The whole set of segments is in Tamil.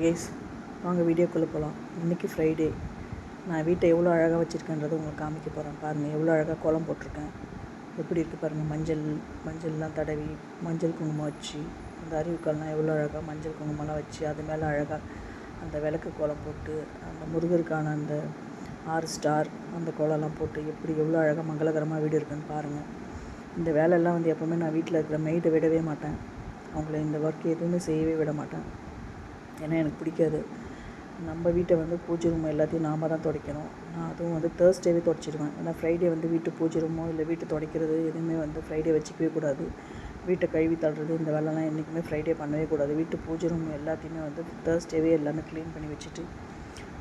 கைஸ், வாங்க வீடியோக்குள்ளே போகலாம். இன்றைக்கி ஃப்ரைடே. நான் வீட்டை எவ்வளோ அழகாக வச்சுருக்கேன்றது உங்களுக்கு காமிக்க போகிறேன். பாருங்கள், எவ்வளோ அழகாக கோலம் போட்டிருக்கேன். எப்படி இருக்குது பாருங்கள். மஞ்சள்லாம் தடவி, மஞ்சள் குங்குமம் வச்சு, அந்த அறிவுக்கள்லாம் எவ்வளோ அழகாக மஞ்சள் குங்குமம்லாம் வச்சு, அது மேலே அழகாக அந்த விளக்கு கோலம் போட்டு, அந்த முருகருக்கான அந்த 6 ஸ்டார் அந்த கோலம்லாம் போட்டு, எப்படி எவ்வளோ அழகாக மங்களகரமாக வீடு இருக்குன்னு பாருங்கள். இந்த வேலையெல்லாம் எப்போவுமே நான் வீட்டில் இருக்கிற மெய்டை விடவே மாட்டேன். அவங்கள இந்த ஒர்க் எதுவுமே செய்யவே விட மாட்டேன். ஏன்னா எனக்கு பிடிக்காது. நம்ம வீட்டை பூஜை ரூம் எல்லாத்தையும் நாம் தான் துடைக்கணும். நான் அதுவும் தேர்ஸ்டேவே துடைச்சிடுவேன். ஏன்னா ஃப்ரைடே வீட்டு பூஜை ரூமோ இல்லை வீட்டை துடைக்கிறது எதுவுமே ஃப்ரைடே வச்சுக்கவே கூடாது. வீட்டை கழுவி தள்ளுறது இந்த வேலைலாம் என்றைக்குமே ஃப்ரைடே பண்ணவே கூடாது. வீட்டு பூஜை ரூம் எல்லாத்தையுமே தேர்ஸ்டேவே எல்லாமே க்ளீன் பண்ணி வச்சுட்டு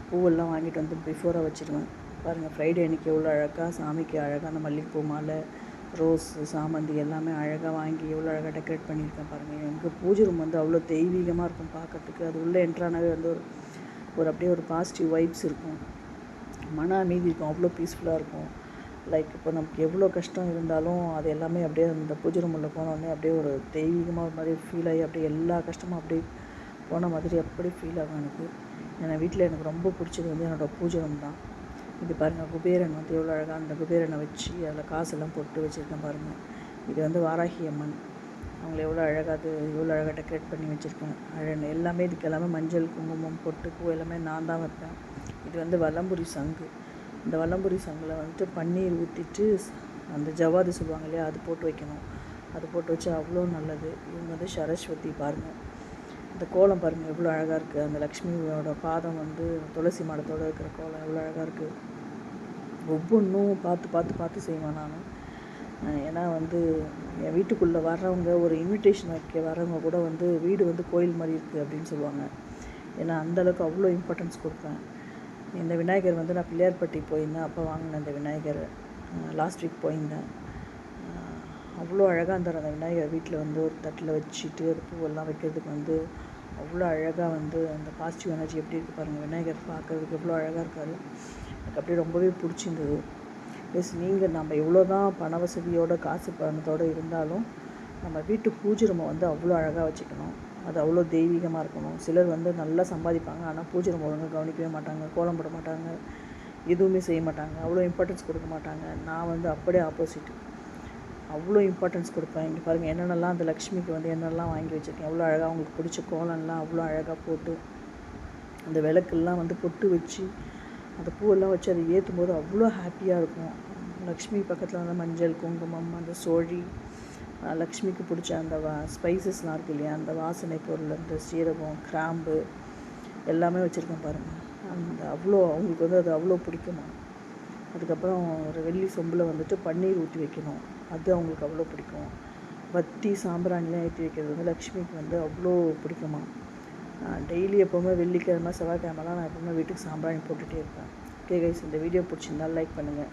பூவெல்லாம் வாங்கிட்டு பிஃபோராக வச்சுடுவேன். பாருங்கள், ஃப்ரைடே அன்றைக்கி எவ்வளோ அழகாக சாமிக்கு அழகாக அந்த மல்லிகைப்பூ மாலை, ரோஸு, சாமந்தி எல்லாமே அழகாக வாங்கி எவ்வளோ அழகாக டெக்கரேட் பண்ணியிருக்கேன் பாருங்கள். எனக்கு பூஜை ரூம் அவ்வளோ தெய்வீகமாக இருக்கும் பார்க்கறதுக்கு. அது உள்ளே என்ட்ரானாவே ஒரு அப்படியே ஒரு பாசிட்டிவ் வைப்ஸ் இருக்கும், மன அமைதி இருக்கும், அவ்வளோ பீஸ்ஃபுல்லாக இருக்கும். லைக் இப்போ நமக்கு எவ்வளோ கஷ்டம் இருந்தாலும் அது எல்லாமே அப்படியே அந்த பூஜை ரூம் உள்ள போனோடனே அப்படியே ஒரு தெய்வீகமாக ஒரு மாதிரி ஃபீல் ஆகி அப்படியே எல்லா கஷ்டமும் அப்படியே போன மாதிரி அப்படி ஃபீல் ஆகும் எனக்கு. ஏன்னா வீட்டில் எனக்கு ரொம்ப பிடிச்சது என்னோடய பூஜை ரூம் தான். இது பாருங்கள், குபேரன் எவ்வளோ அழகாக அந்த குபேரனை வச்சு அதில் காசெல்லாம் போட்டு வச்சுருக்கேன் பாருங்கள். இது வாராகி அம்மன். அவங்கள எவ்வளோ அழகாக டெக்கரேட் பண்ணி வச்சுருக்கேன். எல்லாமே இதுக்கு எல்லாமே மஞ்சள் குங்குமம் பொட்டு பூ எல்லாமே நான் தான் வைப்பேன். இது வலம்புரி சங்கு. இந்த வலம்புரி சங்கில் பன்னீர் ஊற்றிட்டு அந்த ஜவாது சொல்லுவாங்க இல்லையா, அது போட்டு வைக்கணும். அது போட்டு வச்சா அவ்வளோ நல்லது. இவங்க சரஸ்வதி. பாருங்கள், இந்த கோலம் பாருங்கள் எவ்வளோ அழகாக இருக்குது. அந்த லக்ஷ்மியோட பாதம் துளசி மாடத்தோடு இருக்கிற கோலம் எவ்வளோ அழகாக இருக்குது. ஒவ்வொன்றும் பார்த்து செய்வேன் நான். ஏன்னா என் வீட்டுக்குள்ளே வர்றவங்க ஒரு இன்விடேஷன் வைக்க வர்றவங்க கூட வீடு கோயில் மாதிரி இருக்குது அப்படின்னு சொல்லுவாங்க. ஏன்னா அந்தளவுக்கு அவ்வளோ இம்பார்ட்டன்ஸ் கொடுப்பேன். இந்த விநாயகர் நான் பிள்ளையார்பட்டி போயிருந்தேன். அப்போ வாங்கினேன் இந்த விநாயகர். லாஸ்ட் வீக் போயிருந்தேன். அவ்வளோ அழகாக இருந்தார் அந்த விநாயகர். வீட்டில் ஒரு தட்டில் வச்சுட்டு அது பூவெல்லாம் வைக்கிறதுக்கு அவ்வளோ அழகாக அந்த பாசிட்டிவ் எனர்ஜி எப்படி இருக்குது பாருங்கள். விநாயகர் பார்க்குறதுக்கு எவ்வளோ அழகாக இருக்கார். எனக்கு அப்படியே ரொம்பவே பிடிச்சிருந்தது. நீங்கள் நம்ம எவ்வளோ தான் பண வசதியோட காசு பணத்தோடு இருந்தாலும் நம்ம வீட்டு பூஜை ரூமை அவ்வளோ அழகாக வச்சுக்கணும். அது அவ்வளோ தெய்வீகமாக இருக்கணும். சிலர் நல்லா சம்பாதிப்பாங்க, ஆனால் பூஜை ரூம் ஒழுங்காக கவனிக்கவே மாட்டாங்க, கோலம் போட மாட்டாங்க, எதுவுமே செய்ய மாட்டாங்க, அவ்வளோ இம்பார்ட்டன்ஸ் கொடுக்க மாட்டாங்க. நான் அப்படியே ஆப்போசிட், அவ்வளோ இம்பார்ட்டன்ஸ் கொடுப்பேன். இங்கே பாருங்கள், என்னென்னலாம் அந்த லக்ஷ்மிக்கு என்னென்னலாம் வாங்கி வச்சுருக்கேன். எவ்வளோ அழகாக அவங்களுக்கு பிடிச்ச கோலம்லாம் அவ்வளோ அழகாக போட்டு அந்த விளக்கெல்லாம் பொட்டு வச்சு அந்த பூவெல்லாம் வச்சு அதை ஏற்றும் போது அவ்வளோ ஹாப்பியாக இருக்கும். லக்ஷ்மி பக்கத்தில் மஞ்சள் குங்குமம், அந்த சோழி, லக்ஷ்மிக்கு பிடிச்ச அந்த ஸ்பைசஸ்லாம் இருக்குது இல்லையா, அந்த வாசனை பொருள், அந்த சீரகம், கிராம்பு எல்லாமே வச்சுருக்கேன் பாருங்கள். அவ்வளோ அவங்களுக்கு அது அவ்வளோ பிடிக்குமா. அதுக்கப்புறம் ஒரு வெள்ளி சொம்பில் பன்னீர் ஊற்றி வைக்கணும். அது அவங்களுக்கு அவ்வளோ பிடிக்கும். வத்தி சாம்பிராணிலாம் ஏற்றி வைக்கிறது லக்ஷ்மிக்கு அவ்வளோ பிடிக்குமா. டெய்லி எப்போவுமே வெள்ளிக்கிழமை செவ்வாய்க்கிழமெல்லாம் நான் எப்போவுமே வீட்டுக்கு சாம்பிராணி போட்டுகிட்டே இருப்பேன். ஓகே கைஸ், இந்த வீடியோ பிடிச்சிருந்தால் லைக் பண்ணுங்கள்.